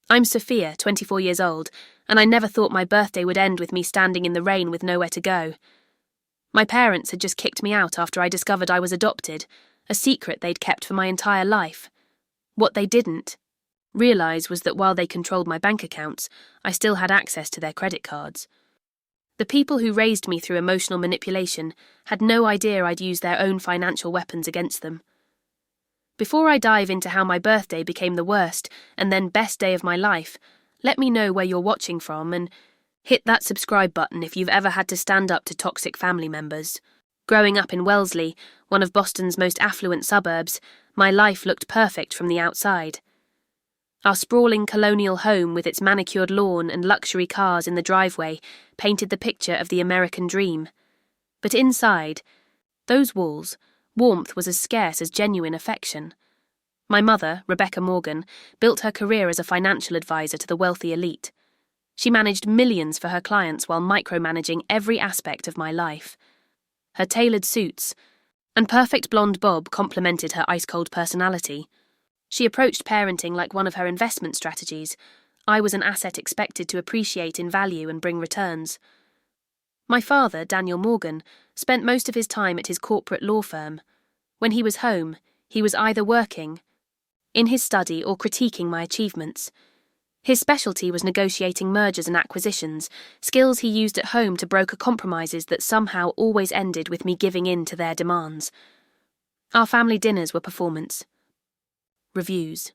I'm Sophia, 24 years old, and I never thought my birthday would end with me standing in the rain with nowhere to go. My parents had just kicked me out after I discovered I was adopted, a secret they'd kept for my entire life. What they didn't realise was that while they controlled my bank accounts, I still had access to their credit cards. The people who raised me through emotional manipulation had no idea I'd use their own financial weapons against them. Before I dive into how my birthday became the worst and then best day of my life, let me know where you're watching from and hit that subscribe button if you've ever had to stand up to toxic family members. Growing up in Wellesley, one of Boston's most affluent suburbs, my life looked perfect from the outside. Our sprawling colonial home with its manicured lawn and luxury cars in the driveway painted the picture of the American dream. But inside those walls, warmth was as scarce as genuine affection. My mother, Rebecca Morgan, built her career as a financial advisor to the wealthy elite. She managed millions for her clients while micromanaging every aspect of my life. Her tailored suits and perfect blonde bob complemented her ice-cold personality. She approached parenting like one of her investment strategies. I was an asset expected to appreciate in value and bring returns. My father, Daniel Morgan, spent most of his time at his corporate law firm. When he was home, he was either working, in his study, or critiquing my achievements. His specialty was negotiating mergers and acquisitions, skills he used at home to broker compromises that somehow always ended with me giving in to their demands. Our family dinners were performance reviews.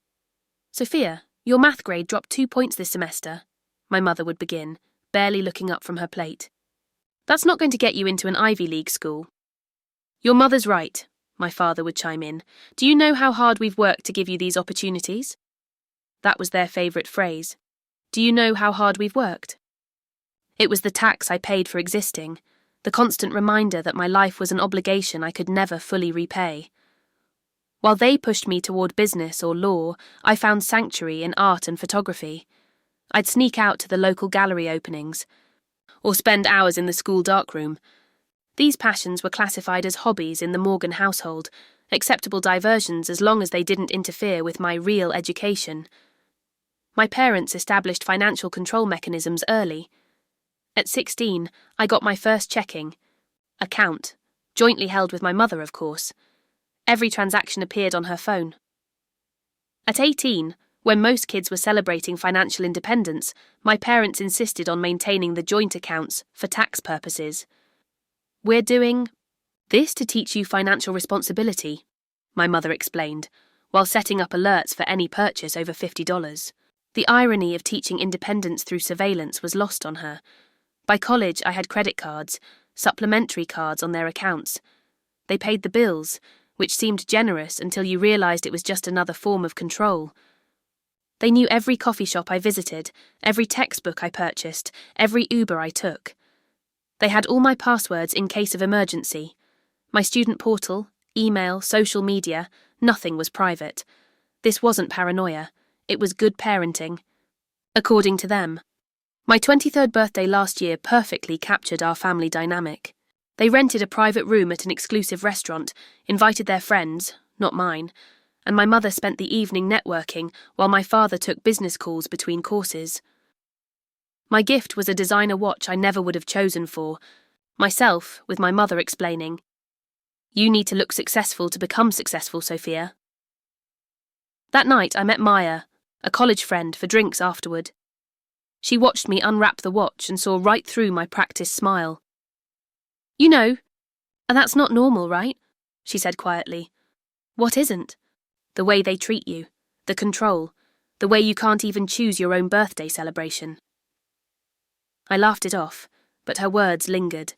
"Sophia, your math grade dropped 2 points this semester," my mother would begin, barely looking up from her plate. "That's not going to get you into an Ivy League school." "Your mother's right," my father would chime in. "Do you know how hard we've worked to give you these opportunities?" That was their favourite phrase. Do you know how hard we've worked? It was the tax I paid for existing, the constant reminder that my life was an obligation I could never fully repay. While they pushed me toward business or law, I found sanctuary in art and photography. I'd sneak out to the local gallery openings, or spend hours in the school darkroom. These passions were classified as hobbies in the Morgan household, acceptable diversions as long as they didn't interfere with my real education. My parents established financial control mechanisms early. At 16, I got my first checking account, jointly held with my mother, of course. Every transaction appeared on her phone. At 18, when most kids were celebrating financial independence, my parents insisted on maintaining the joint accounts for tax purposes. "We're doing this to teach you financial responsibility," my mother explained, while setting up alerts for any purchase over $50. The irony of teaching independence through surveillance was lost on her. By college, I had credit cards, supplementary cards on their accounts. They paid the bills, which seemed generous until you realised it was just another form of control. They knew every coffee shop I visited, every textbook I purchased, every Uber I took. They had all my passwords in case of emergency. My student portal, email, social media, nothing was private. This wasn't paranoia. It was good parenting. According to them. My 23rd birthday last year perfectly captured our family dynamic. They rented a private room at an exclusive restaurant, invited their friends, not mine, and my mother spent the evening networking while my father took business calls between courses. My gift was a designer watch I never would have chosen for, myself with my mother explaining, "You need to look successful to become successful, Sophia." That night I met Maya, a college friend, for drinks afterward. She watched me unwrap the watch and saw right through my practiced smile. "You know, and that's not normal, right?" she said quietly. "What isn't? The way they treat you, the control, the way you can't even choose your own birthday celebration." I laughed it off, but her words lingered.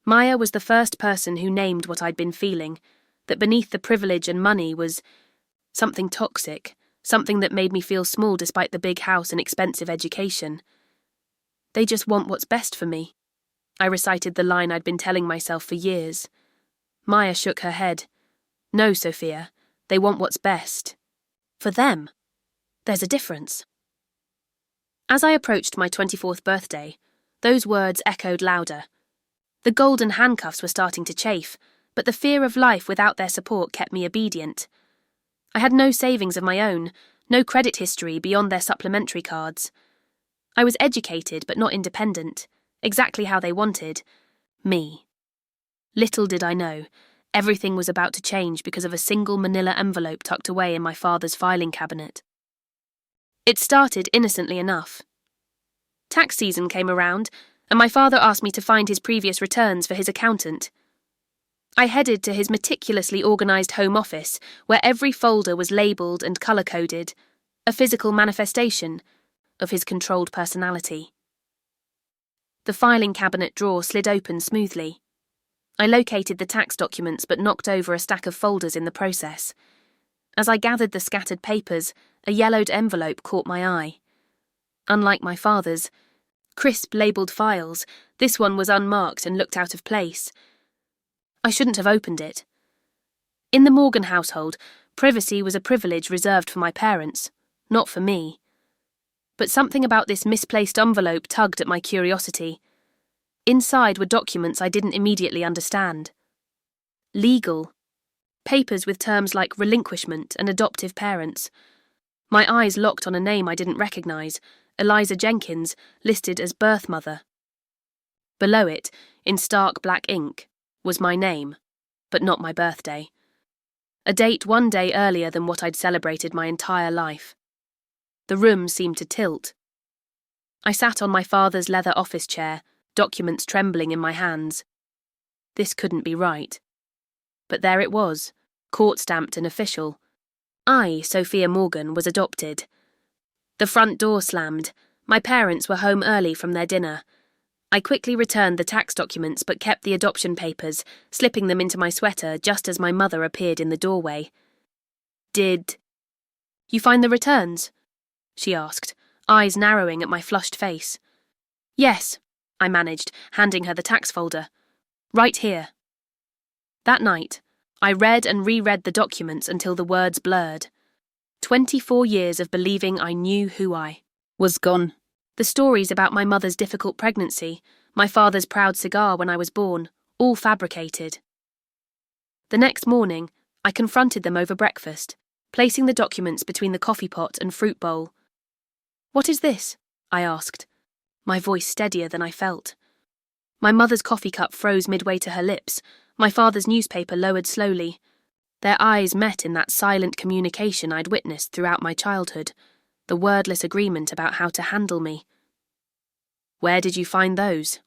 Maya was the first person who named what I'd been feeling, that beneath the privilege and money was something toxic, something that made me feel small despite the big house and expensive education. "They just want what's best for me." I recited the line I'd been telling myself for years. Maya shook her head. "No, Sophia, they want what's best. For them. There's a difference." As I approached my 24th birthday, those words echoed louder. The golden handcuffs were starting to chafe, but the fear of life without their support kept me obedient. I had no savings of my own, no credit history beyond their supplementary cards. I was educated but not independent, exactly how they wanted. Me. Little did I know, everything was about to change because of a single manila envelope tucked away in my father's filing cabinet. It started innocently enough. Tax season came around, and my father asked me to find his previous returns for his accountant. I headed to his meticulously organised home office, where every folder was labelled and colour-coded, a physical manifestation of his controlled personality. The filing cabinet drawer slid open smoothly. I located the tax documents but knocked over a stack of folders in the process. As I gathered the scattered papers, a yellowed envelope caught my eye. Unlike my father's, crisp labelled files, this one was unmarked and looked out of place. I shouldn't have opened it. In the Morgan household, privacy was a privilege reserved for my parents, not for me. But something about this misplaced envelope tugged at my curiosity. Inside were documents I didn't immediately understand. Legal. Papers with terms like relinquishment and adoptive parents. My eyes locked on a name I didn't recognise, Eliza Jenkins, listed as birth mother. Below it, in stark black ink, was my name, but not my birthday. A date one day earlier than what I'd celebrated my entire life. The room seemed to tilt. I sat on my father's leather office chair, documents trembling in my hands. This couldn't be right. But there it was, court-stamped and official. I, Sophia Morgan, was adopted. The front door slammed. My parents were home early from their dinner. I quickly returned the tax documents but kept the adoption papers, slipping them into my sweater just as my mother appeared in the doorway. "Did you find the returns?" she asked, eyes narrowing at my flushed face. "Yes," I managed, handing her the tax folder. "Right here." That night, I read and reread the documents until the words blurred. 24 years of believing I knew who I was gone. The stories about my mother's difficult pregnancy, my father's proud cigar when I was born, all fabricated. The next morning, I confronted them over breakfast, placing the documents between the coffee pot and fruit bowl. "What is this?" I asked, my voice steadier than I felt. My mother's coffee cup froze midway to her lips, my father's newspaper lowered slowly. Their eyes met in that silent communication I'd witnessed throughout my childhood, the wordless agreement about how to handle me. "Where did you find those?"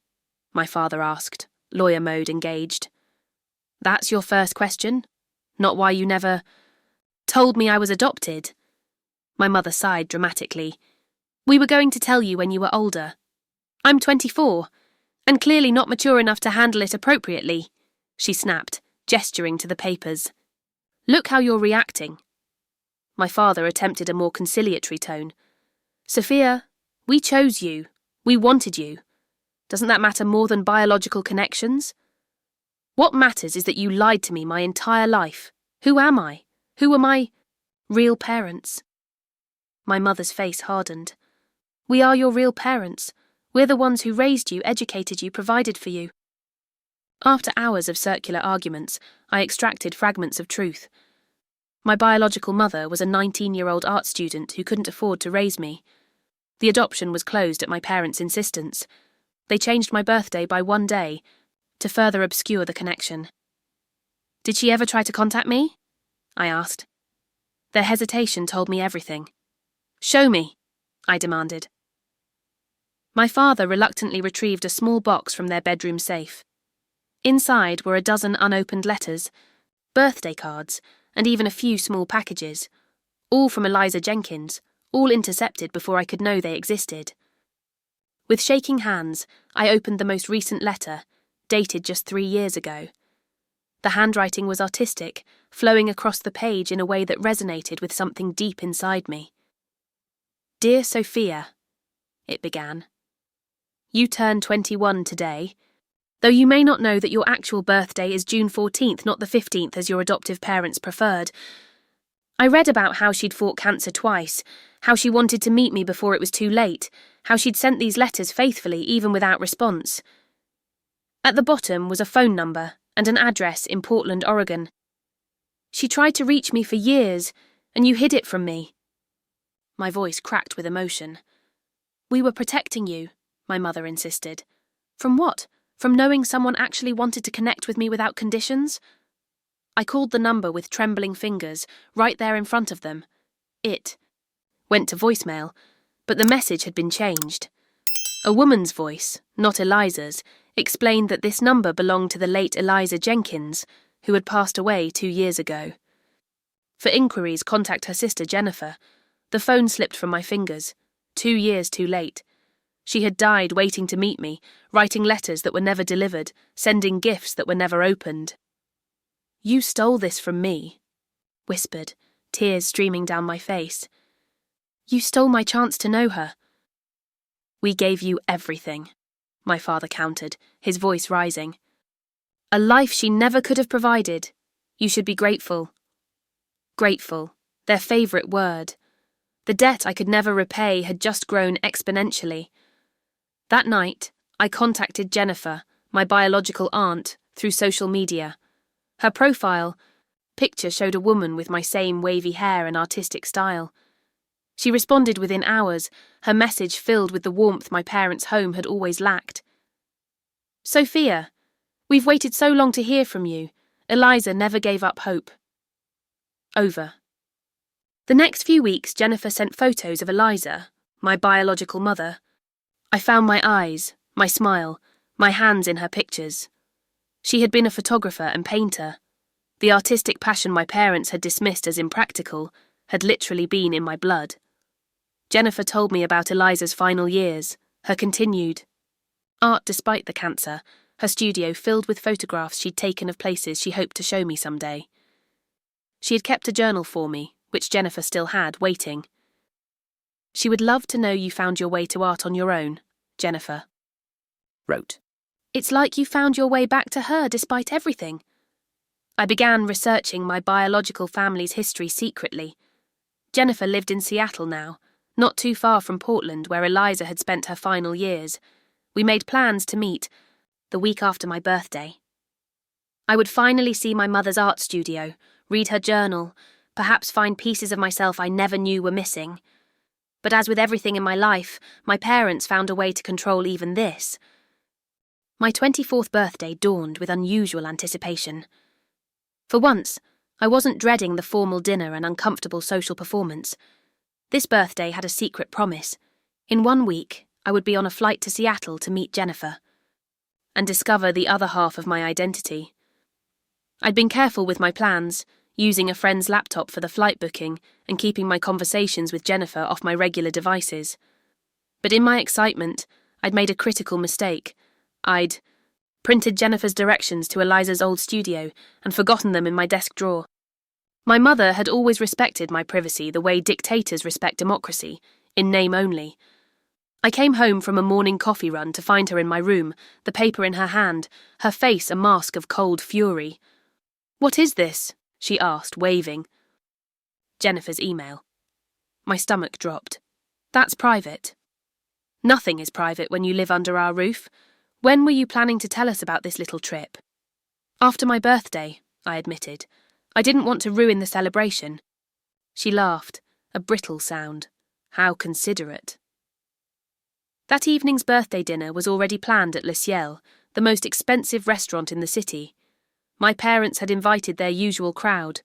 my father asked, lawyer mode engaged. "That's your first question? Not why you never told me I was adopted?" My mother sighed dramatically. "We were going to tell you when you were older. I'm 24, and clearly not mature enough to handle it appropriately," she snapped, gesturing to the papers. "Look how you're reacting." My father attempted a more conciliatory tone. "Sophia, we chose you. We wanted you. Doesn't that matter more than biological connections? What matters is that you lied to me my entire life. Who am I? Who are my real parents?" My mother's face hardened. "We are your real parents. We're the ones who raised you, educated you, provided for you." After hours of circular arguments, I extracted fragments of truth. My biological mother was a 19-year-old art student who couldn't afford to raise me. The adoption was closed at my parents' insistence. They changed my birthday by 1 day, to further obscure the connection. "Did she ever try to contact me?" I asked. Their hesitation told me everything. "Show me," I demanded. My father reluctantly retrieved a small box from their bedroom safe. Inside were a dozen unopened letters, birthday cards, and even a few small packages, all from Eliza Jenkins, all intercepted before I could know they existed. With shaking hands, I opened the most recent letter, dated just 3 years ago. The handwriting was artistic, flowing across the page in a way that resonated with something deep inside me. "Dear Sophia," it began. "You turn 21 today. Though you may not know that your actual birthday is June 14th, not the 15th as your adoptive parents preferred. I read about how she'd fought cancer twice, how she wanted to meet me before it was too late, how she'd sent these letters faithfully even without response. At the bottom was a phone number and an address in Portland, Oregon. She tried to reach me for years, and you hid it from me. My voice cracked with emotion. "We were protecting you," my mother insisted. "From what? From knowing someone actually wanted to connect with me without conditions?" I called the number with trembling fingers, right there in front of them. It went to voicemail, but the message had been changed. A woman's voice, not Eliza's, explained that this number belonged to the late Eliza Jenkins, who had passed away 2 years ago. For inquiries, contact her sister Jennifer. The phone slipped from my fingers. 2 years too late. She had died waiting to meet me, writing letters that were never delivered, sending gifts that were never opened. "You stole this from me," whispered, tears streaming down my face. "You stole my chance to know her." "We gave you everything," my father countered, his voice rising. "A life she never could have provided. You should be grateful." Grateful, their favourite word. The debt I could never repay had just grown exponentially. That night, I contacted Jennifer, my biological aunt, through social media. Her profile picture showed a woman with my same wavy hair and artistic style. She responded within hours, her message filled with the warmth my parents' home had always lacked. "Sophia, we've waited so long to hear from you. Eliza never gave up hope." Over. The next few weeks, Jennifer sent photos of Eliza, my biological mother. I found my eyes, my smile, my hands in her pictures. She had been a photographer and painter. The artistic passion my parents had dismissed as impractical had literally been in my blood. Jennifer told me about Eliza's final years, her continued art despite the cancer, her studio filled with photographs she'd taken of places she hoped to show me someday. She had kept a journal for me, which Jennifer still had, waiting. "She would love to know you found your way to art on your own," Jennifer wrote. "It's like you found your way back to her despite everything." I began researching my biological family's history secretly. Jennifer lived in Seattle now, not too far from Portland, where Eliza had spent her final years. We made plans to meet the week after my birthday. I would finally see my mother's art studio, read her journal, perhaps find pieces of myself I never knew were missing. But as with everything in my life, my parents found a way to control even this. My 24th birthday dawned with unusual anticipation. For once, I wasn't dreading the formal dinner and uncomfortable social performance. This birthday had a secret promise. In 1 week, I would be on a flight to Seattle to meet Jennifer and discover the other half of my identity. I'd been careful with my plans, using a friend's laptop for the flight booking and keeping my conversations with Jennifer off my regular devices. But in my excitement, I'd made a critical mistake. I'd printed Jennifer's directions to Eliza's old studio and forgotten them in my desk drawer. My mother had always respected my privacy the way dictators respect democracy, in name only. I came home from a morning coffee run to find her in my room, the paper in her hand, her face a mask of cold fury. "What is this?" she asked, waving. Jennifer's email. My stomach dropped. "That's private." "Nothing is private when you live under our roof. When were you planning to tell us about this little trip?" "After my birthday," I admitted. "I didn't want to ruin the celebration." She laughed, a brittle sound. How considerate. That evening's birthday dinner was already planned at Le Ciel, the most expensive restaurant in the city. My parents had invited their usual crowd,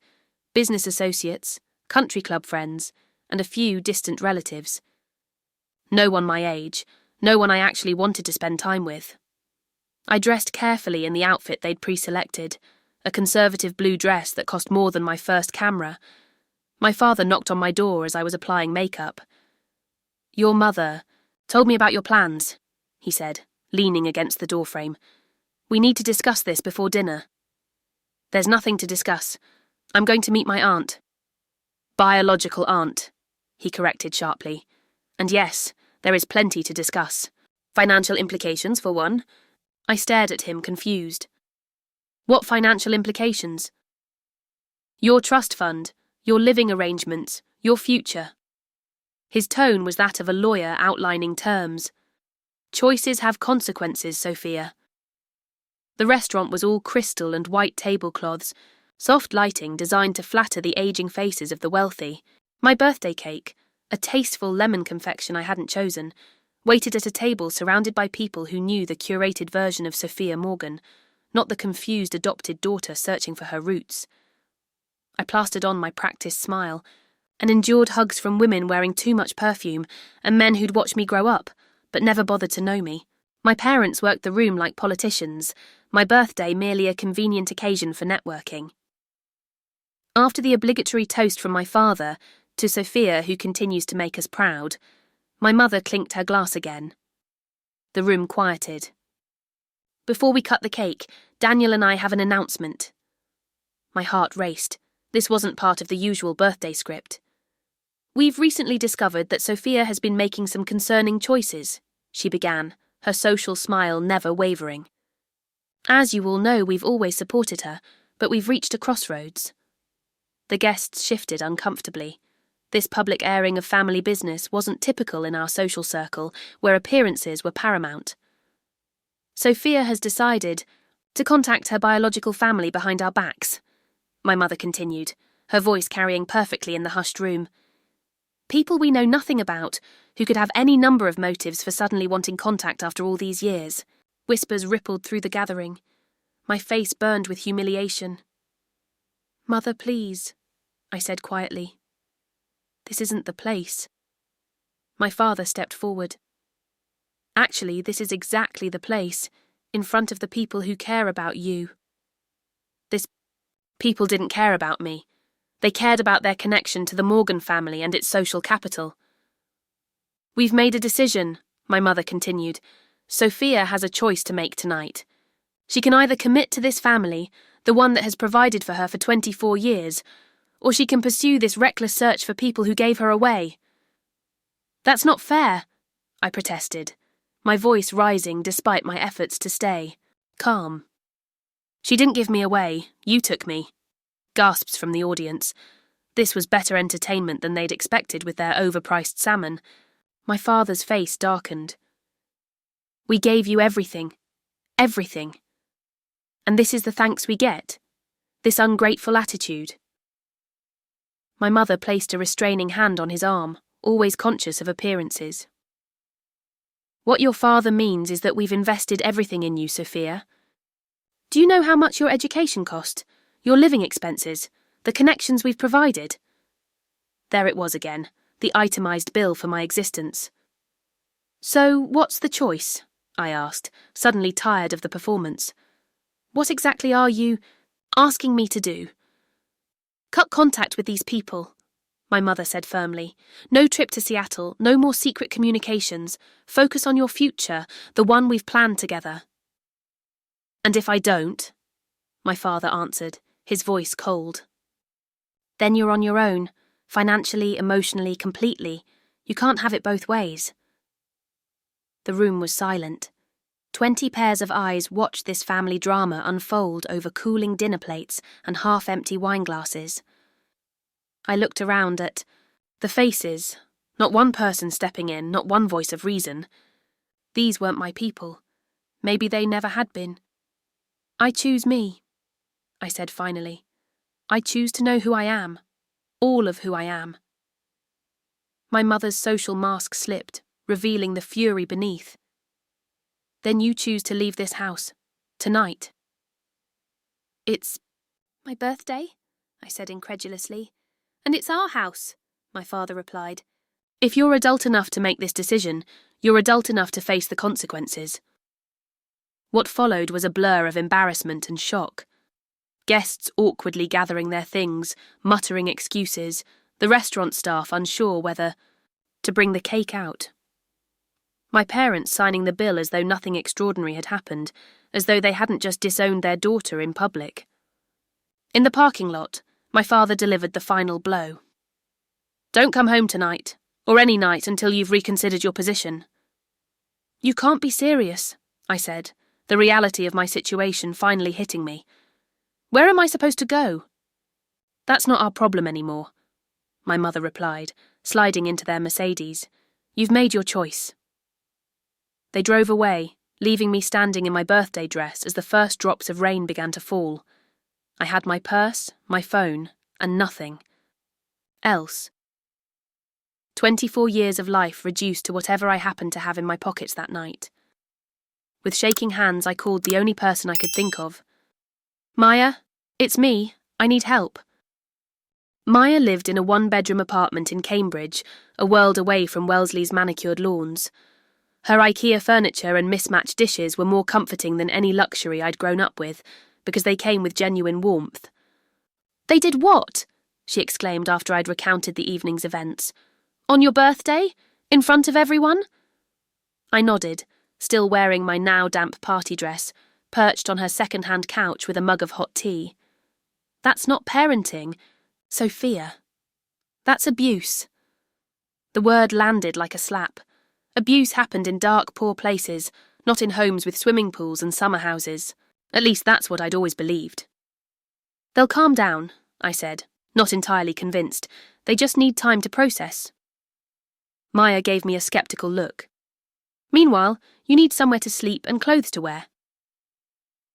business associates, country club friends, and a few distant relatives. No one my age, no one I actually wanted to spend time with. I dressed carefully in the outfit they'd pre-selected, a conservative blue dress that cost more than my first camera. My father knocked on my door as I was applying makeup. "Your mother told me about your plans," he said, leaning against the doorframe. "We need to discuss this before dinner." "There's nothing to discuss. I'm going to meet my aunt." "Biological aunt," he corrected sharply. "And yes, there is plenty to discuss. Financial implications, for one." I stared at him, confused. "What financial implications?" "Your trust fund, your living arrangements, your future." His tone was that of a lawyer outlining terms. "Choices have consequences, Sophia." The restaurant was all crystal and white tablecloths, soft lighting designed to flatter the aging faces of the wealthy. My birthday cake, a tasteful lemon confection I hadn't chosen, waited at a table surrounded by people who knew the curated version of Sophia Morgan, not the confused adopted daughter searching for her roots. I plastered on my practiced smile and endured hugs from women wearing too much perfume and men who'd watched me grow up, but never bothered to know me. My parents worked the room like politicians, my birthday merely a convenient occasion for networking. After the obligatory toast from my father, to Sophia who continues to make us proud, my mother clinked her glass again. The room quieted. Before we cut the cake, Daniel and I have an announcement. My heart raced. This wasn't part of the usual birthday script. We've recently discovered that Sophia has been making some concerning choices, she began, her social smile never wavering. As you all know, we've always supported her, but we've reached a crossroads. The guests shifted uncomfortably. This public airing of family business wasn't typical in our social circle, where appearances were paramount. Sophia has decided to contact her biological family behind our backs, my mother continued, her voice carrying perfectly in the hushed room. People we know nothing about, who could have any number of motives for suddenly wanting contact after all these years. Whispers rippled through the gathering. My face burned with humiliation. "Mother, please," I said quietly. "This isn't the place." My father stepped forward. "Actually, this is exactly the place, in front of the people who care about you." This people didn't care about me. They cared about their connection to the Morgan family and its social capital. "We've made a decision," my mother continued. "Sophia has a choice to make tonight. She can either commit to this family, the one that has provided for her for 24 years, or she can pursue this reckless search for people who gave her away." "That's not fair," I protested, my voice rising despite my efforts to stay calm. "She didn't give me away, you took me." Gasps from the audience. This was better entertainment than they'd expected with their overpriced salmon. My father's face darkened. "We gave you everything. Everything. And this is the thanks we get? This ungrateful attitude?" My mother placed a restraining hand on his arm, always conscious of appearances. "What your father means is that we've invested everything in you, Sophia. Do you know how much your education cost? Your living expenses? The connections we've provided?" There it was again, the itemised bill for my existence. "So, what's the choice?" I asked, suddenly tired of the performance. "What exactly are you asking me to do?" "Cut contact with these people," my mother said firmly. "No trip to Seattle, no more secret communications. Focus on your future, the one we've planned together." "And if I don't?" my father answered, his voice cold. "Then you're on your own, financially, emotionally, completely. You can't have it both ways." The room was silent. 20 pairs of eyes watched this family drama unfold over cooling dinner plates and half-empty wine glasses. I looked around at the faces, not one person stepping in, not one voice of reason. These weren't my people. Maybe they never had been. "I choose me," I said finally. "I choose to know who I am. All of who I am." My mother's social mask slipped, revealing the fury beneath. "Then you choose to leave this house. Tonight." "It's my birthday," I said incredulously. "And it's our house," my father replied. "If you're adult enough to make this decision, you're adult enough to face the consequences." What followed was a blur of embarrassment and shock. Guests awkwardly gathering their things, muttering excuses, the restaurant staff unsure whether to bring the cake out. My parents signing the bill as though nothing extraordinary had happened, as though they hadn't just disowned their daughter in public. In the parking lot, my father delivered the final blow. "Don't come home tonight, or any night until you've reconsidered your position." "You can't be serious," I said, the reality of my situation finally hitting me. "Where am I supposed to go?" "That's not our problem anymore," my mother replied, sliding into their Mercedes. "You've made your choice." They drove away, leaving me standing in my birthday dress as the first drops of rain began to fall. I had my purse, my phone, and nothing else. 24 years of life reduced to whatever I happened to have in my pockets that night. With shaking hands, I called the only person I could think of. "Maya, it's me. I need help." Maya lived in a one-bedroom apartment in Cambridge, a world away from Wellesley's manicured lawns. Her IKEA furniture and mismatched dishes were more comforting than any luxury I'd grown up with, because they came with genuine warmth. "They did what?" she exclaimed after I'd recounted the evening's events. "On your birthday? In front of everyone?" I nodded, still wearing my now-damp party dress, perched on her second-hand couch with a mug of hot tea. "That's not parenting, Sophia. That's abuse." The word landed like a slap. Abuse happened in dark, poor places, not in homes with swimming pools and summer houses. At least that's what I'd always believed. "They'll calm down," I said, not entirely convinced. "They just need time to process." Maya gave me a skeptical look. "Meanwhile, you need somewhere to sleep and clothes to wear."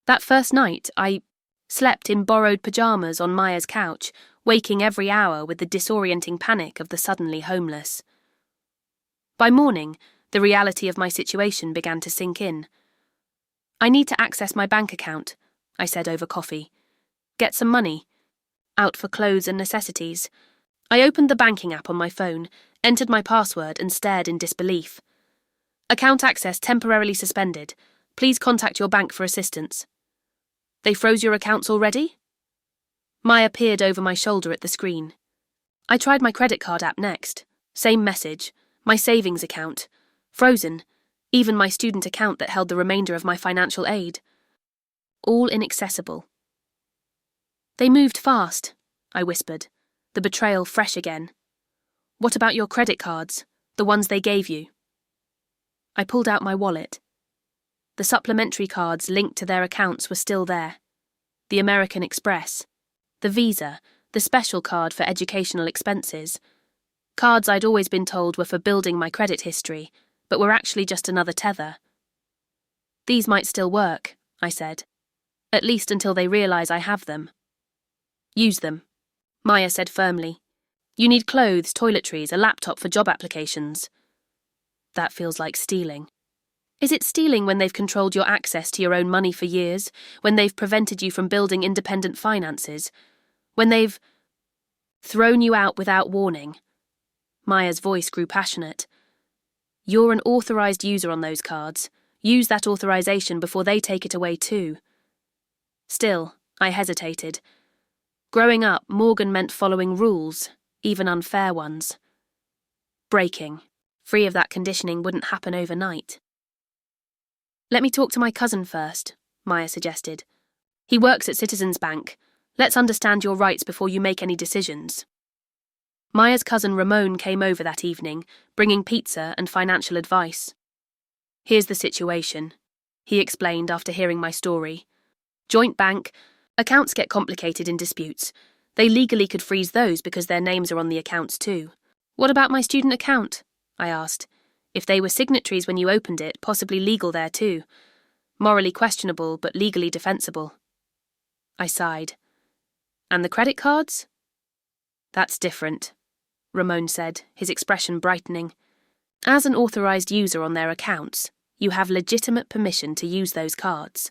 That first night, I slept in borrowed pyjamas on Maya's couch, waking every hour with the disorienting panic of the suddenly homeless. By morning, the reality of my situation began to sink in. "I need to access my bank account," I said over coffee. "Get some money. Out for clothes and necessities." I opened the banking app on my phone, entered my password and stared in disbelief. "Account access temporarily suspended. Please contact your bank for assistance." "They froze your accounts already?" Maya peered over my shoulder at the screen. I tried my credit card app next. Same message. My savings account. Frozen. Even my student account that held the remainder of my financial aid. All inaccessible. "They moved fast," I whispered, the betrayal fresh again. "What about your credit cards, the ones they gave you?" I pulled out my wallet. The supplementary cards linked to their accounts were still there. The American Express, the Visa, the special card for educational expenses. Cards I'd always been told were for building my credit history, but were actually just another tether. "These might still work," I said. "At least until they realise I have them." "Use them," Maya said firmly. "You need clothes, toiletries, a laptop for job applications." That feels like stealing. Is it stealing when they've controlled your access to your own money for years, when they've prevented you from building independent finances, when they've thrown you out without warning? Maya's voice grew passionate. "You're an authorised user on those cards. Use that authorisation before they take it away too." Still, I hesitated. Growing up, Morgan meant following rules, even unfair ones. Breaking, free of that conditioning, wouldn't happen overnight. "Let me talk to my cousin first," Maya suggested. "He works at Citizens Bank. Let's understand your rights before you make any decisions." Maya's cousin Ramon came over that evening, bringing pizza and financial advice. "Here's the situation," he explained after hearing my story. "Joint bank, accounts get complicated in disputes. They legally could freeze those because their names are on the accounts too." "What about my student account?" I asked. "If they were signatories when you opened it, possibly legal there too. Morally questionable, but legally defensible." I sighed. "And the credit cards?" "That's different," Ramon said, his expression brightening. "As an authorised user on their accounts, you have legitimate permission to use those cards.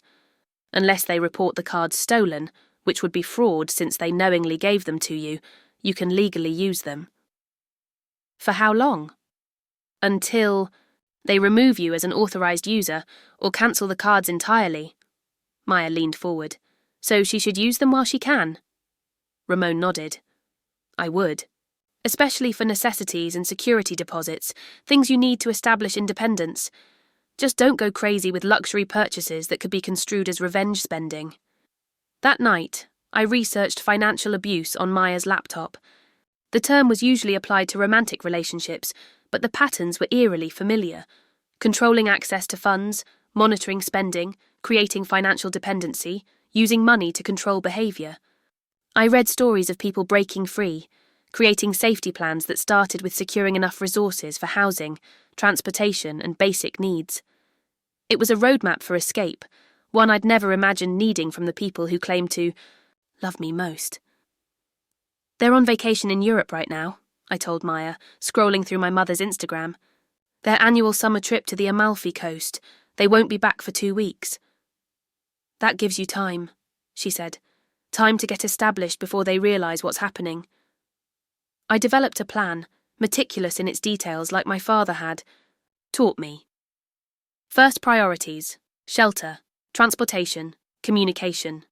Unless they report the cards stolen, which would be fraud since they knowingly gave them to you, you can legally use them." "For how long?" "Until they remove you as an authorised user or cancel the cards entirely." Maya leaned forward. "So she should use them while she can?" Ramon nodded. "I would. Especially for necessities and security deposits, things you need to establish independence. Just don't go crazy with luxury purchases that could be construed as revenge spending." That night, I researched financial abuse on Maya's laptop. The term was usually applied to romantic relationships, but the patterns were eerily familiar. Controlling access to funds, monitoring spending, creating financial dependency, using money to control behaviour. I read stories of people breaking free, creating safety plans that started with securing enough resources for housing, transportation, and basic needs. It was a roadmap for escape, one I'd never imagined needing from the people who claimed to love me most. "They're on vacation in Europe right now," I told Maya, scrolling through my mother's Instagram. Their annual summer trip to the Amalfi Coast. They won't be back for 2 weeks. That gives you time, she said. Time to get established before they realise what's happening. I developed a plan, meticulous in its details like my father had taught me. First priorities: shelter, transportation, communication.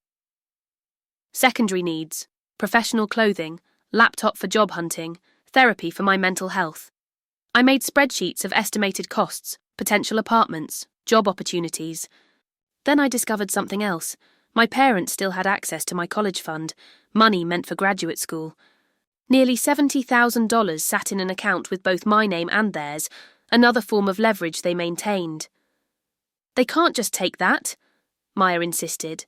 Secondary needs: professional clothing, laptop for job hunting, therapy for my mental health. I made spreadsheets of estimated costs, potential apartments, job opportunities. Then I discovered something else. My parents still had access to my college fund, money meant for graduate school. Nearly $70,000 sat in an account with both my name and theirs, another form of leverage they maintained. They can't just take that, Maya insisted.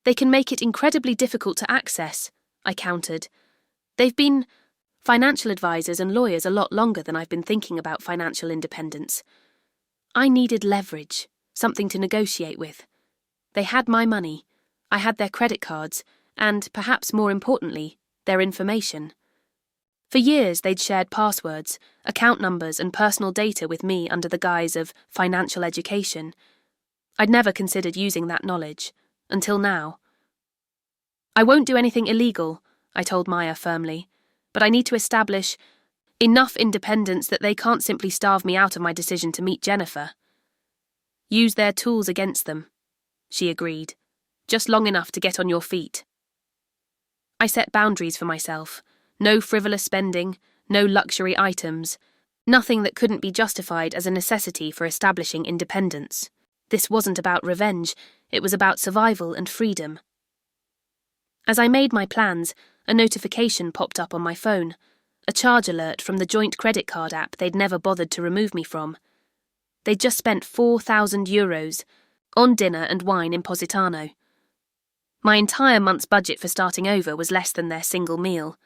They can make it incredibly difficult to access, I countered. They've been financial advisors and lawyers a lot longer than I've been thinking about financial independence. I needed leverage, something to negotiate with. They had my money, I had their credit cards, and, perhaps more importantly, their information. For years they'd shared passwords, account numbers and personal data with me under the guise of financial education. I'd never considered using that knowledge, until now. I won't do anything illegal, I told Maya firmly, but I need to establish enough independence that they can't simply starve me out of my decision to meet Jennifer. Use their tools against them, she agreed, just long enough to get on your feet. I set boundaries for myself. No frivolous spending, no luxury items, nothing that couldn't be justified as a necessity for establishing independence. This wasn't about revenge, it was about survival and freedom. As I made my plans, a notification popped up on my phone, a charge alert from the joint credit card app they'd never bothered to remove me from. They'd just spent €4,000 on dinner and wine in Positano. My entire month's budget for starting over was less than their single meal.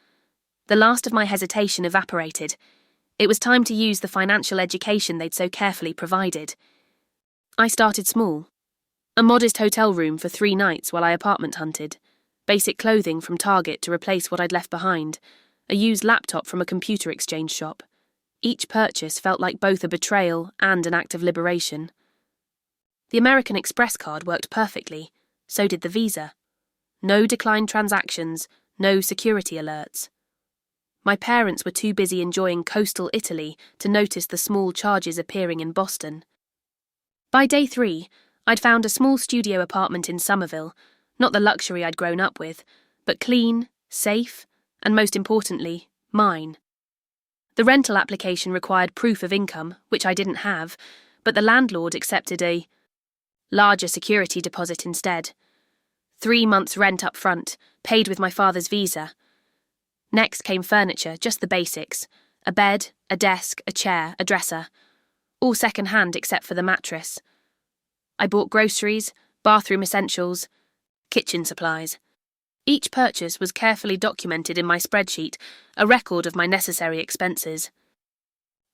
The last of my hesitation evaporated. It was time to use the financial education they'd so carefully provided. I started small. A modest hotel room for 3 nights while I apartment hunted, basic clothing from Target to replace what I'd left behind, a used laptop from a computer exchange shop. Each purchase felt like both a betrayal and an act of liberation. The American Express card worked perfectly, so did the Visa. No declined transactions, no security alerts. My parents were too busy enjoying coastal Italy to notice the small charges appearing in Boston. By day 3, I'd found a small studio apartment in Somerville, not the luxury I'd grown up with, but clean, safe, and most importantly, mine. The rental application required proof of income, which I didn't have, but the landlord accepted a larger security deposit instead. 3 months' rent up front, paid with my father's Visa. Next came furniture, just the basics. A bed, a desk, a chair, a dresser. All second-hand except for the mattress. I bought groceries, bathroom essentials, kitchen supplies. Each purchase was carefully documented in my spreadsheet, a record of my necessary expenses.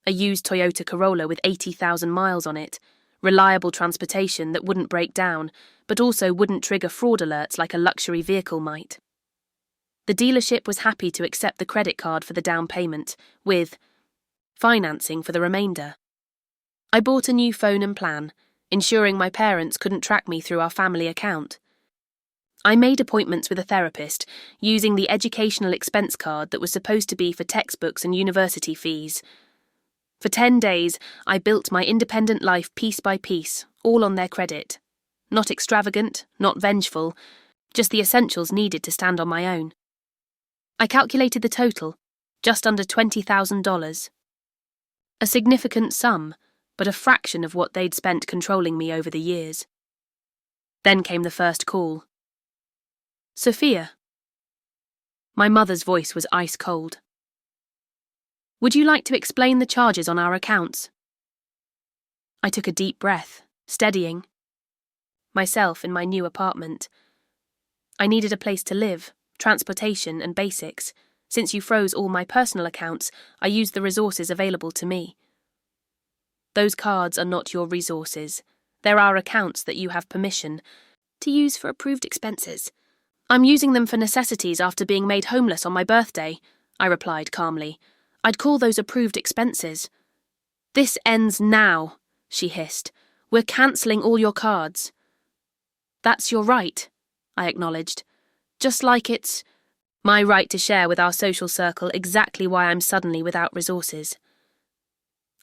A used Toyota Corolla with 80,000 miles on it, reliable transportation that wouldn't break down, but also wouldn't trigger fraud alerts like a luxury vehicle might. The dealership was happy to accept the credit card for the down payment, with financing for the remainder. I bought a new phone and plan, ensuring my parents couldn't track me through our family account. I made appointments with a therapist, using the educational expense card that was supposed to be for textbooks and university fees. For 10 days, I built my independent life piece by piece, all on their credit. Not extravagant, not vengeful, just the essentials needed to stand on my own. I calculated the total, just under $20,000. A significant sum, but a fraction of what they'd spent controlling me over the years. Then came the first call. Sophia. My mother's voice was ice cold. Would you like to explain the charges on our accounts? I took a deep breath, steadying. Myself in my new apartment. I needed a place to live, transportation and basics. Since you froze all my personal accounts, I used the resources available to me. Those cards are not your resources. There are accounts that you have permission to use for approved expenses. I'm using them for necessities after being made homeless on my birthday, I replied calmly. I'd call those approved expenses. This ends now, she hissed. We're cancelling all your cards. That's your right, I acknowledged. Just like it's my right to share with our social circle exactly why I'm suddenly without resources.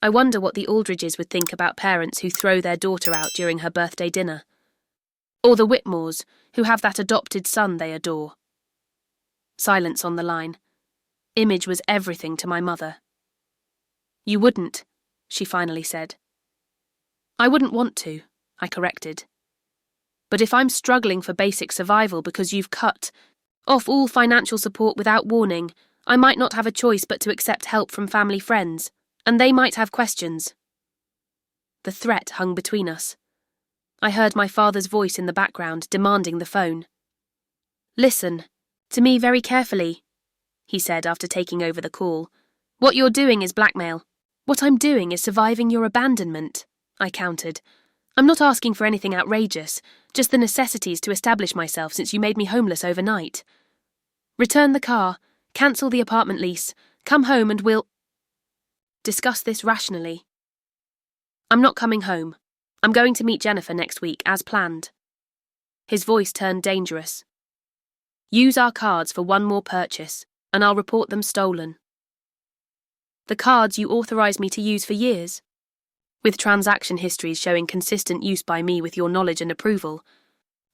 I wonder what the Aldridges would think about parents who throw their daughter out during her birthday dinner. Or the Whitmores, who have that adopted son they adore. Silence on the line. Image was everything to my mother. You wouldn't, she finally said. I wouldn't want to, I corrected. But if I'm struggling for basic survival because you've cut off all financial support without warning, I might not have a choice but to accept help from family friends, and they might have questions. The threat hung between us. I heard my father's voice in the background demanding the phone. Listen, to me very carefully, he said after taking over the call. What you're doing is blackmail. What I'm doing is surviving your abandonment, I countered. I'm not asking for anything outrageous, just the necessities to establish myself since you made me homeless overnight. Return the car, cancel the apartment lease, come home and we'll discuss this rationally. I'm not coming home. I'm going to meet Jennifer next week, as planned. His voice turned dangerous. Use our cards for one more purchase, and I'll report them stolen. The cards you authorised me to use for years, with transaction histories showing consistent use by me with your knowledge and approval.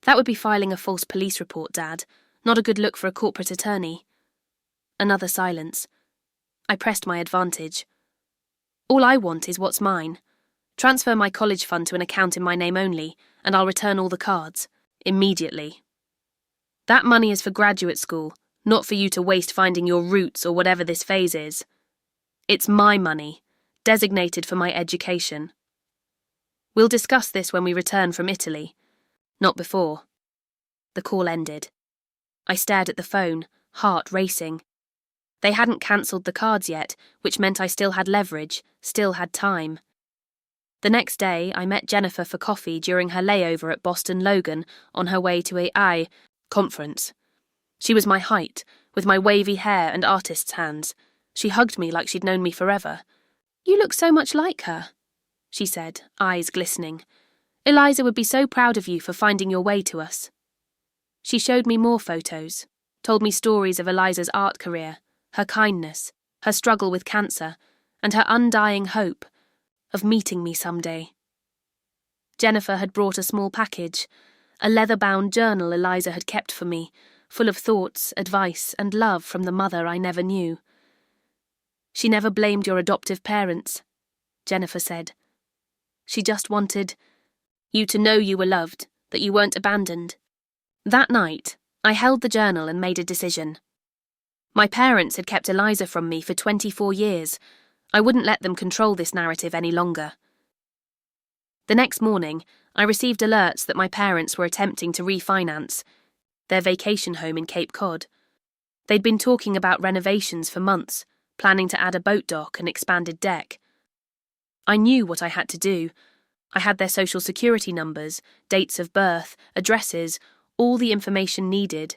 That would be filing a false police report, Dad. Not a good look for a corporate attorney. Another silence. I pressed my advantage. All I want is what's mine. Transfer my college fund to an account in my name only, and I'll return all the cards. Immediately. That money is for graduate school, not for you to waste finding your roots or whatever this phase is. It's my money, designated for my education. We'll discuss this when we return from Italy. Not before. The call ended. I stared at the phone, heart racing. They hadn't cancelled the cards yet, which meant I still had leverage, still had time. The next day, I met Jennifer for coffee during her layover at Boston Logan on her way to a conference. She was my height, with my wavy hair and artist's hands. She hugged me like she'd known me forever. You look so much like her, she said, eyes glistening. Eliza would be so proud of you for finding your way to us. She showed me more photos, told me stories of Eliza's art career, her kindness, her struggle with cancer, and her undying hope of meeting me someday. Jennifer had brought a small package, a leather-bound journal Eliza had kept for me, full of thoughts, advice, and love from the mother I never knew. She never blamed your adoptive parents, Jennifer said. She just wanted you to know you were loved, that you weren't abandoned. That night, I held the journal and made a decision. My parents had kept Eliza from me for 24 years. I wouldn't let them control this narrative any longer. The next morning, I received alerts that my parents were attempting to refinance their vacation home in Cape Cod. They'd been talking about renovations for months, planning to add a boat dock and expanded deck. I knew what I had to do. I had their social security numbers, dates of birth, addresses, all the information needed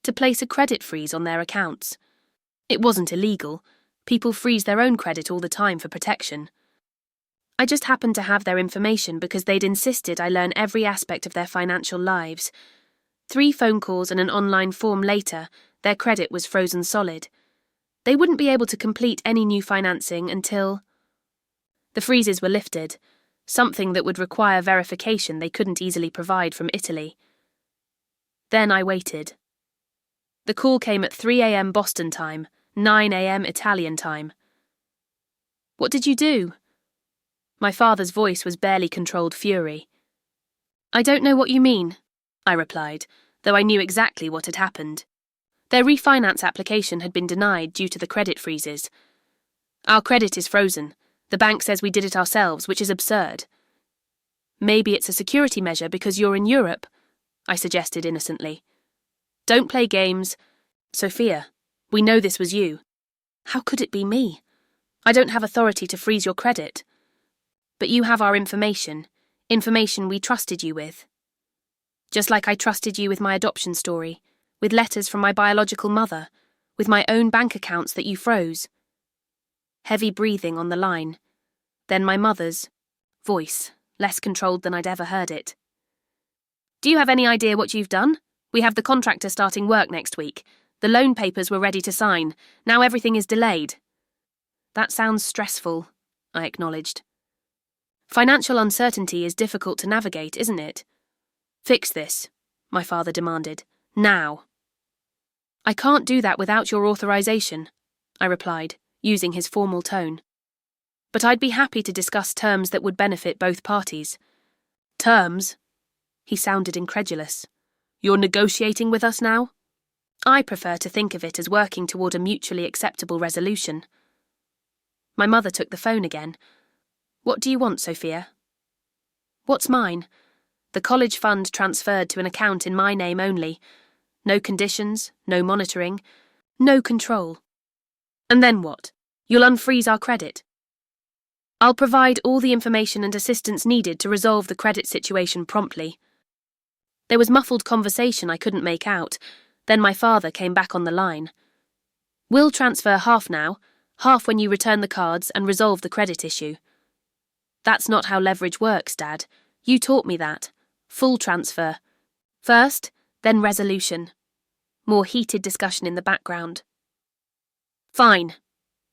to place a credit freeze on their accounts. It wasn't illegal. People freeze their own credit all the time for protection. I just happened to have their information because they'd insisted I learn every aspect of their financial lives. 3 phone calls and an online form later, their credit was frozen solid. They wouldn't be able to complete any new financing until the freezes were lifted, something that would require verification they couldn't easily provide from Italy. Then I waited. The call came at 3 a.m. Boston time, 9 a.m. Italian time. What did you do? My father's voice was barely controlled fury. I don't know what you mean, I replied, though I knew exactly what had happened. Their refinance application had been denied due to the credit freezes. Our credit is frozen. The bank says we did it ourselves, which is absurd. Maybe it's a security measure because you're in Europe, I suggested innocently. Don't play games. Sophia, we know this was you. How could it be me? I don't have authority to freeze your credit. But you have our information we trusted you with. Just like I trusted you with my adoption story, with letters from my biological mother, with my own bank accounts that you froze. Heavy breathing on the line. Then my mother's voice, less controlled than I'd ever heard it. Do you have any idea what you've done? We have the contractor starting work next week. The loan papers were ready to sign. Now everything is delayed. That sounds stressful, I acknowledged. Financial uncertainty is difficult to navigate, isn't it? Fix this, my father demanded. Now. I can't do that without your authorization, I replied, using his formal tone. But I'd be happy to discuss terms that would benefit both parties. Terms? He sounded incredulous. You're negotiating with us now? I prefer to think of it as working toward a mutually acceptable resolution. My mother took the phone again. What do you want, Sophia? What's mine? The college fund transferred to an account in my name only. No conditions, no monitoring, no control. And then what? You'll unfreeze our credit. I'll provide all the information and assistance needed to resolve the credit situation promptly. There was muffled conversation I couldn't make out. Then my father came back on the line. We'll transfer half now, half when you return the cards and resolve the credit issue. That's not how leverage works, Dad. You taught me that. Full transfer. First, then resolution. More heated discussion in the background. Fine,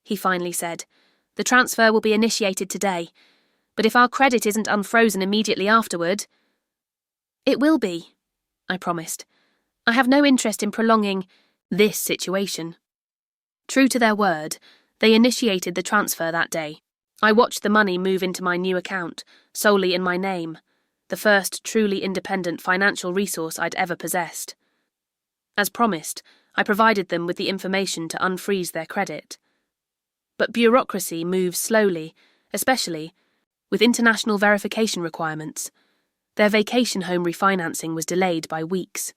he finally said. The transfer will be initiated today. But if our credit isn't unfrozen immediately afterward... It will be, I promised. I have no interest in prolonging this situation. True to their word, they initiated the transfer that day. I watched the money move into my new account, solely in my name, the first truly independent financial resource I'd ever possessed. As promised, I provided them with the information to unfreeze their credit. But bureaucracy moves slowly, especially with international verification requirements. Their vacation home refinancing was delayed by weeks.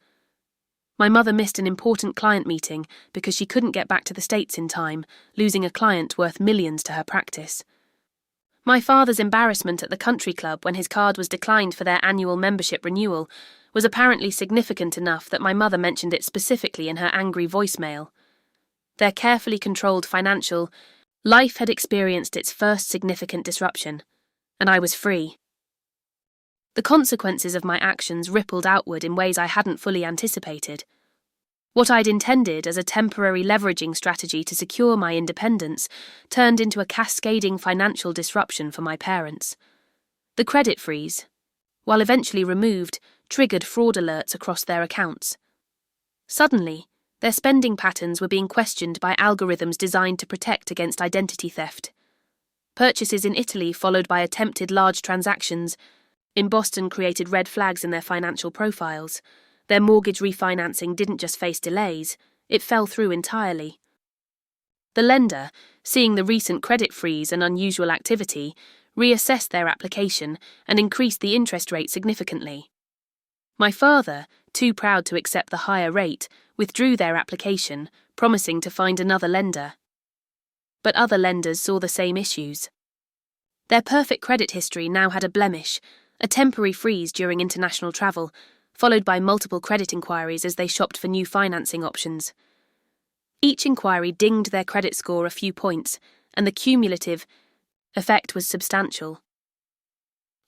My mother missed an important client meeting because she couldn't get back to the States in time, losing a client worth millions to her practice. My father's embarrassment at the country club when his card was declined for their annual membership renewal was apparently significant enough that my mother mentioned it specifically in her angry voicemail. Their carefully controlled financial life had experienced its first significant disruption, and I was free. The consequences of my actions rippled outward in ways I hadn't fully anticipated. What I'd intended as a temporary leveraging strategy to secure my independence turned into a cascading financial disruption for my parents. The credit freeze, while eventually removed, triggered fraud alerts across their accounts. Suddenly, their spending patterns were being questioned by algorithms designed to protect against identity theft. Purchases in Italy followed by attempted large transactions. In Boston created red flags in their financial profiles. Their mortgage refinancing didn't just face delays, it fell through entirely. The lender, seeing the recent credit freeze and unusual activity, reassessed their application and increased the interest rate significantly. My father, too proud to accept the higher rate, withdrew their application, promising to find another lender. But other lenders saw the same issues. Their perfect credit history now had a blemish, a temporary freeze during international travel, followed by multiple credit inquiries as they shopped for new financing options. Each inquiry dinged their credit score a few points, and the cumulative effect was substantial.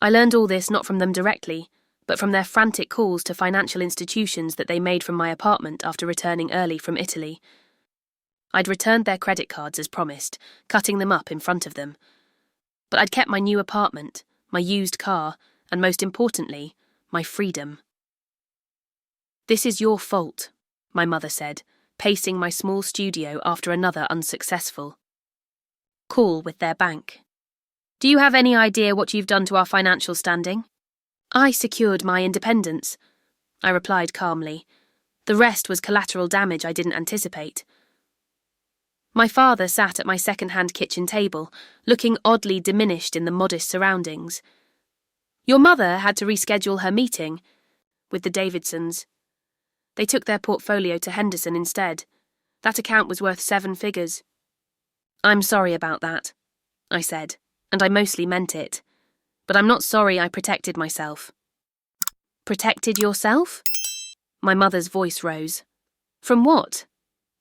I learned all this not from them directly, but from their frantic calls to financial institutions that they made from my apartment after returning early from Italy. I'd returned their credit cards as promised, cutting them up in front of them. But I'd kept my new apartment, my used car, and most importantly, my freedom. This is your fault, my mother said, pacing my small studio after another unsuccessful call with their bank. Do you have any idea what you've done to our financial standing? I secured my independence, I replied calmly. The rest was collateral damage I didn't anticipate. My father sat at my second-hand kitchen table, looking oddly diminished in the modest surroundings. Your mother had to reschedule her meeting with the Davidsons. They took their portfolio to Henderson instead. That account was worth 7 figures. I'm sorry about that, I said, and I mostly meant it. But I'm not sorry I protected myself. Protected yourself? My mother's voice rose. From what?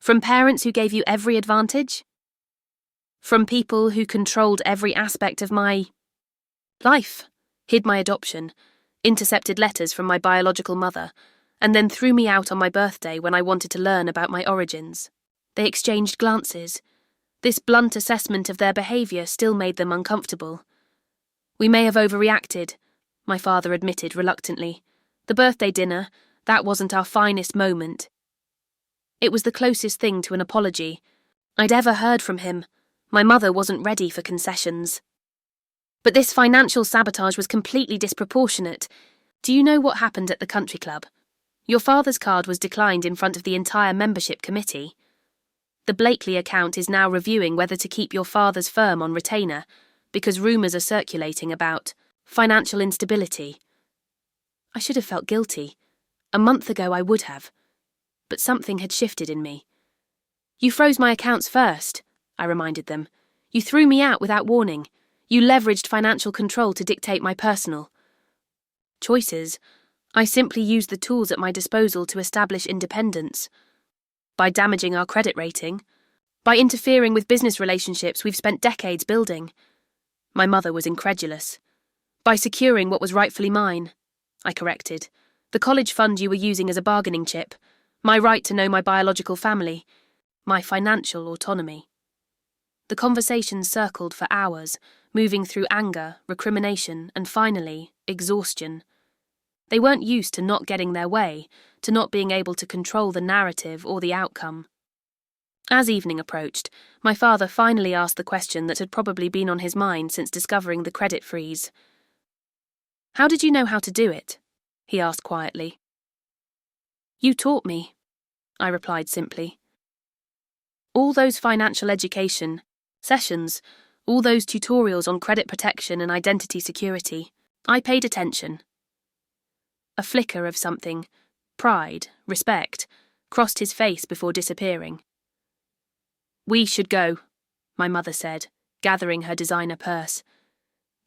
From parents who gave you every advantage? From people who controlled every aspect of my life, hid my adoption, intercepted letters from my biological mother, and then threw me out on my birthday when I wanted to learn about my origins. They exchanged glances. This blunt assessment of their behaviour still made them uncomfortable. We may have overreacted, my father admitted reluctantly. The birthday dinner, that wasn't our finest moment. It was the closest thing to an apology I'd ever heard from him. My mother wasn't ready for concessions. But this financial sabotage was completely disproportionate. Do you know what happened at the country club? Your father's card was declined in front of the entire membership committee. The Blakely account is now reviewing whether to keep your father's firm on retainer, because rumours are circulating about financial instability. I should have felt guilty. A month ago I would have. But something had shifted in me. You froze my accounts first, I reminded them. You threw me out without warning. You leveraged financial control to dictate my personal choices. I simply used the tools at my disposal to establish independence. By damaging our credit rating. By interfering with business relationships we've spent decades building. My mother was incredulous. By securing what was rightfully mine, I corrected. The college fund you were using as a bargaining chip. My right to know my biological family. My financial autonomy. The conversation circled for hours, moving through anger, recrimination, and finally, exhaustion. They weren't used to not getting their way, to not being able to control the narrative or the outcome. As evening approached, my father finally asked the question that had probably been on his mind since discovering the credit freeze. How did you know how to do it? He asked quietly. You taught me, I replied simply. All those financial education sessions, all those tutorials on credit protection and identity security, I paid attention. A flicker of something, pride, respect, crossed his face before disappearing. We should go, my mother said, gathering her designer purse.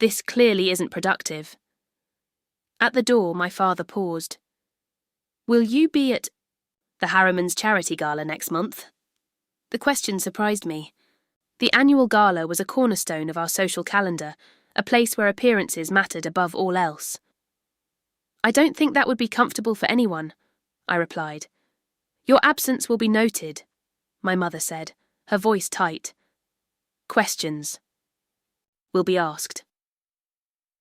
This clearly isn't productive. At the door, my father paused. Will you be at the Harriman's charity gala next month? The question surprised me. The annual gala was a cornerstone of our social calendar, a place where appearances mattered above all else. I don't think that would be comfortable for anyone, I replied. Your absence will be noted, my mother said, her voice tight. Questions will be asked.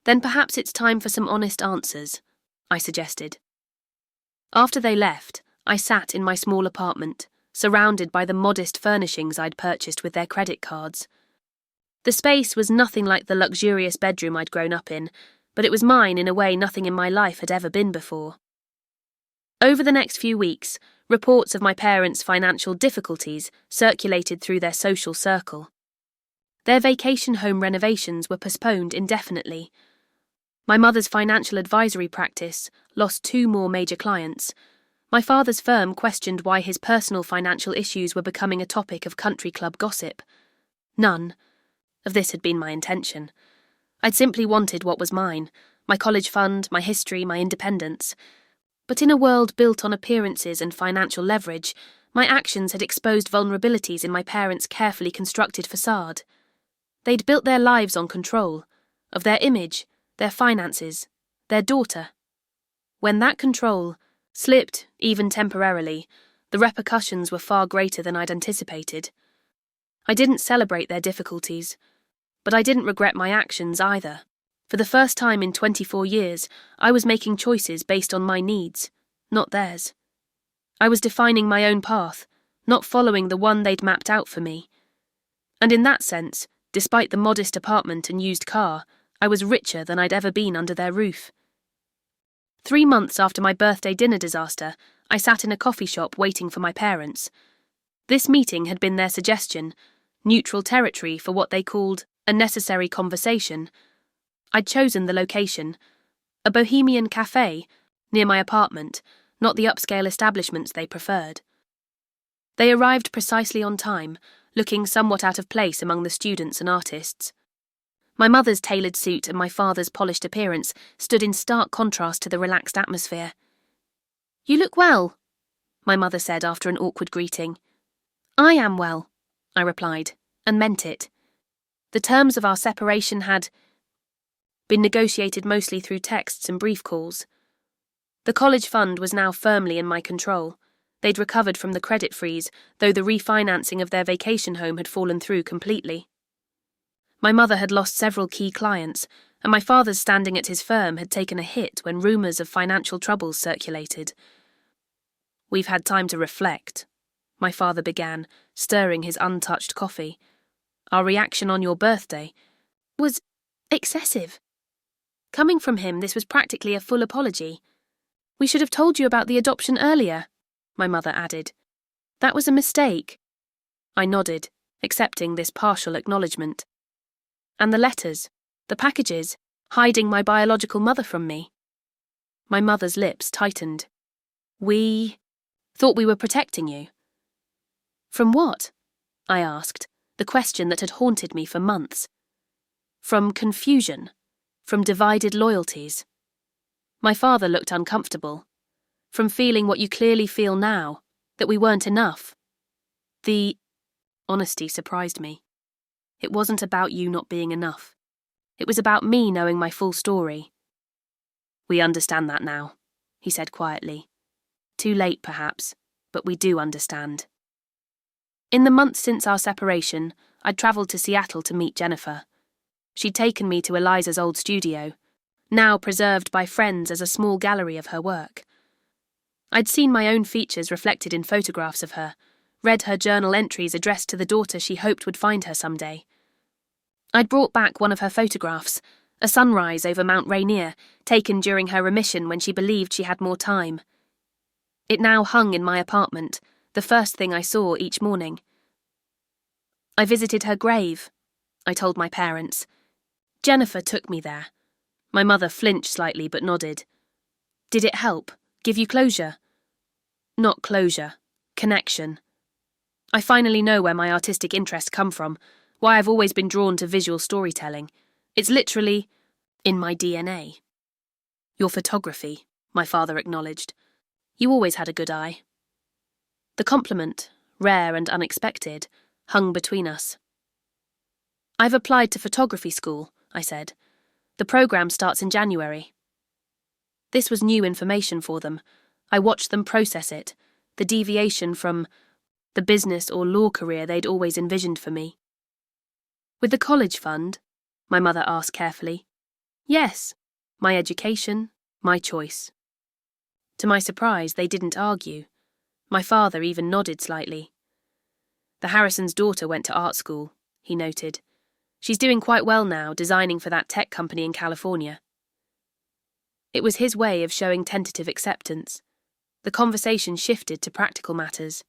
Then perhaps it's time for some honest answers, I suggested. After they left, I sat in my small apartment, surrounded by the modest furnishings I'd purchased with their credit cards. The space was nothing like the luxurious bedroom I'd grown up in, but it was mine in a way nothing in my life had ever been before. Over the next few weeks, reports of my parents' financial difficulties circulated through their social circle. Their vacation home renovations were postponed indefinitely. My mother's financial advisory practice lost 2 more major clients. My father's firm questioned why his personal financial issues were becoming a topic of country club gossip. None of this had been my intention. I'd simply wanted what was mine, my college fund, my history, my independence. But in a world built on appearances and financial leverage, my actions had exposed vulnerabilities in my parents' carefully constructed facade. They'd built their lives on control, of their image, their finances, their daughter. When that control slipped, even temporarily, the repercussions were far greater than I'd anticipated. I didn't celebrate their difficulties, but I didn't regret my actions either. For the first time in 24 years, I was making choices based on my needs, not theirs. I was defining my own path, not following the one they'd mapped out for me. And in that sense, despite the modest apartment and used car, I was richer than I'd ever been under their roof. 3 months after my birthday dinner disaster, I sat in a coffee shop waiting for my parents. This meeting had been their suggestion, neutral territory for what they called a necessary conversation. I'd chosen the location, a bohemian cafe near my apartment, not the upscale establishments they preferred. They arrived precisely on time, looking somewhat out of place among the students and artists. My mother's tailored suit and my father's polished appearance stood in stark contrast to the relaxed atmosphere. You look well, my mother said after an awkward greeting. I am well, I replied, and meant it. The terms of our separation had been negotiated mostly through texts and brief calls. The college fund was now firmly in my control. They'd recovered from the credit freeze, though the refinancing of their vacation home had fallen through completely. My mother had lost several key clients, and my father's standing at his firm had taken a hit when rumours of financial troubles circulated. We've had time to reflect, my father began, stirring his untouched coffee. Our reaction on your birthday was excessive. Coming from him, this was practically a full apology. We should have told you about the adoption earlier, my mother added. That was a mistake. I nodded, accepting this partial acknowledgement. And the letters, the packages, hiding my biological mother from me. My mother's lips tightened. We thought we were protecting you. From what? I asked, the question that had haunted me for months. From confusion, from divided loyalties. My father looked uncomfortable. From feeling what you clearly feel now, that we weren't enough. The honesty surprised me. It wasn't about you not being enough. It was about me knowing my full story. We understand that now, he said quietly. Too late, perhaps, but we do understand. In the months since our separation, I'd travelled to Seattle to meet Jennifer. She'd taken me to Eliza's old studio, now preserved by friends as a small gallery of her work. I'd seen my own features reflected in photographs of her, read her journal entries addressed to the daughter she hoped would find her someday. I'd brought back one of her photographs, a sunrise over Mount Rainier, taken during her remission when she believed she had more time. It now hung in my apartment, the first thing I saw each morning. I visited her grave, I told my parents. Jennifer took me there. My mother flinched slightly but nodded. Did it help? Give you closure? Not closure. Connection. I finally know where my artistic interests come from, why I've always been drawn to visual storytelling. It's literally in my DNA. Your photography, my father acknowledged. You always had a good eye. The compliment, rare and unexpected, hung between us. I've applied to photography school, I said. The programme starts in January. This was new information for them. I watched them process it, the deviation from the business or law career they'd always envisioned for me. With the college fund? My mother asked carefully. Yes, my education, my choice. To my surprise, they didn't argue. My father even nodded slightly. The Harrisons' daughter went to art school, he noted. She's doing quite well now, designing for that tech company in California. It was his way of showing tentative acceptance. The conversation shifted to practical matters.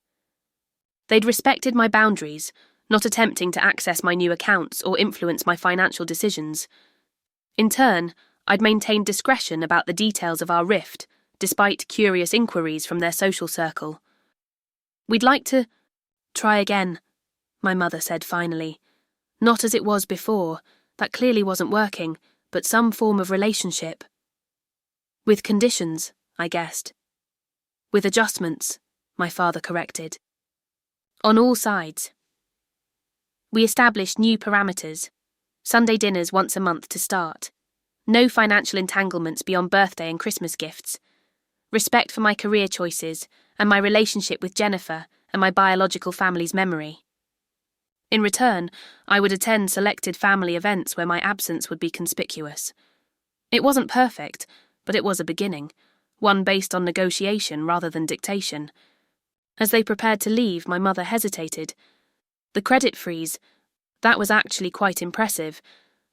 They'd respected my boundaries, not attempting to access my new accounts or influence my financial decisions. In turn, I'd maintained discretion about the details of our rift, despite curious inquiries from their social circle. We'd like to try again, my mother said finally. Not as it was before, that clearly wasn't working, but some form of relationship. With conditions, I guessed. With adjustments, my father corrected. On all sides. We established new parameters. Sunday dinners once a month to start. No financial entanglements beyond birthday and Christmas gifts. Respect for my career choices and my relationship with Jennifer and my biological family's memory. In return, I would attend selected family events where my absence would be conspicuous. It wasn't perfect, but it was a beginning, one based on negotiation rather than dictation. As they prepared to leave, my mother hesitated. The credit freeze, that was actually quite impressive.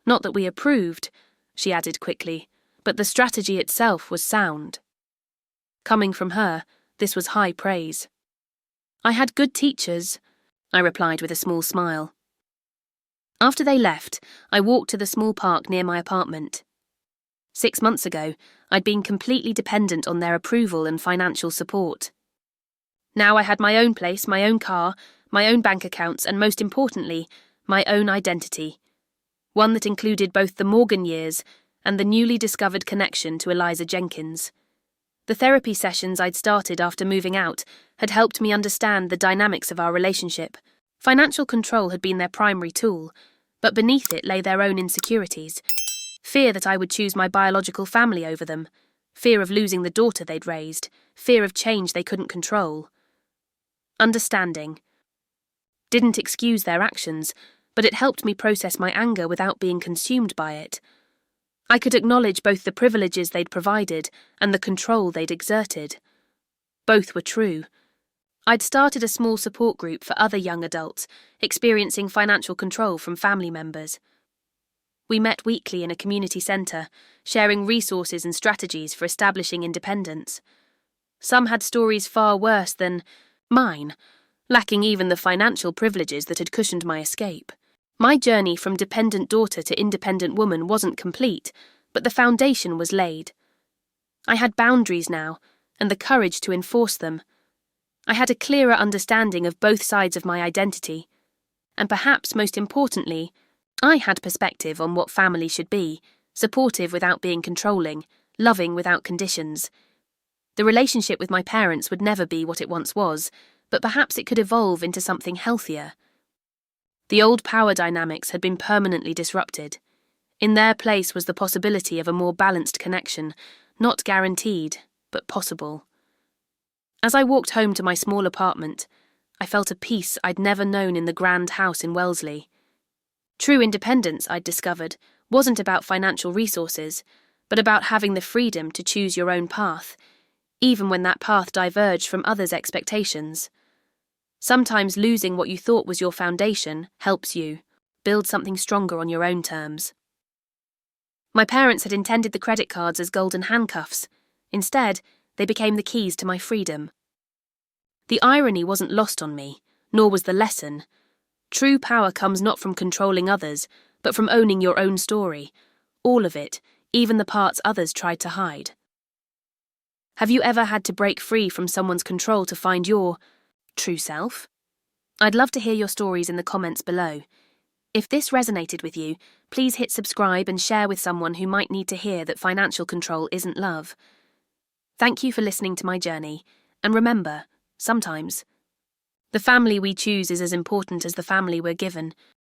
Not that we approved, she added quickly, but the strategy itself was sound. Coming from her, this was high praise. I had good teachers, I replied with a small smile. After they left, I walked to the small park near my apartment. 6 months ago, I'd been completely dependent on their approval and financial support. Now I had my own place, my own car, my own bank accounts, and most importantly, my own identity. One that included both the Morgan years and the newly discovered connection to Eliza Jenkins. The therapy sessions I'd started after moving out had helped me understand the dynamics of our relationship. Financial control had been their primary tool, but beneath it lay their own insecurities. Fear that I would choose my biological family over them, fear of losing the daughter they'd raised, fear of change they couldn't control. Understanding didn't excuse their actions, but it helped me process my anger without being consumed by it. I could acknowledge both the privileges they'd provided and the control they'd exerted. Both were true. I'd started a small support group for other young adults experiencing financial control from family members. We met weekly in a community centre, sharing resources and strategies for establishing independence. Some had stories far worse than mine, lacking even the financial privileges that had cushioned my escape. My journey from dependent daughter to independent woman wasn't complete, but the foundation was laid. I had boundaries now, and the courage to enforce them. I had a clearer understanding of both sides of my identity, and perhaps most importantly, I had perspective on what family should be, supportive without being controlling, loving without conditions. The relationship with my parents would never be what it once was, but perhaps it could evolve into something healthier. The old power dynamics had been permanently disrupted. In their place was the possibility of a more balanced connection, not guaranteed, but possible. As I walked home to my small apartment, I felt a peace I'd never known in the grand house in Wellesley. True independence, I'd discovered, wasn't about financial resources, but about having the freedom to choose your own path, even when that path diverged from others' expectations. Sometimes losing what you thought was your foundation helps you build something stronger on your own terms. My parents had intended the credit cards as golden handcuffs. Instead, they became the keys to my freedom. The irony wasn't lost on me, nor was the lesson. True power comes not from controlling others, but from owning your own story. All of it, even the parts others tried to hide. Have you ever had to break free from someone's control to find your true self? I'd love to hear your stories in the comments below. If this resonated with you, please hit subscribe and share with someone who might need to hear that financial control isn't love. Thank you for listening to my journey, and remember, sometimes, the family we choose is as important as the family we're given.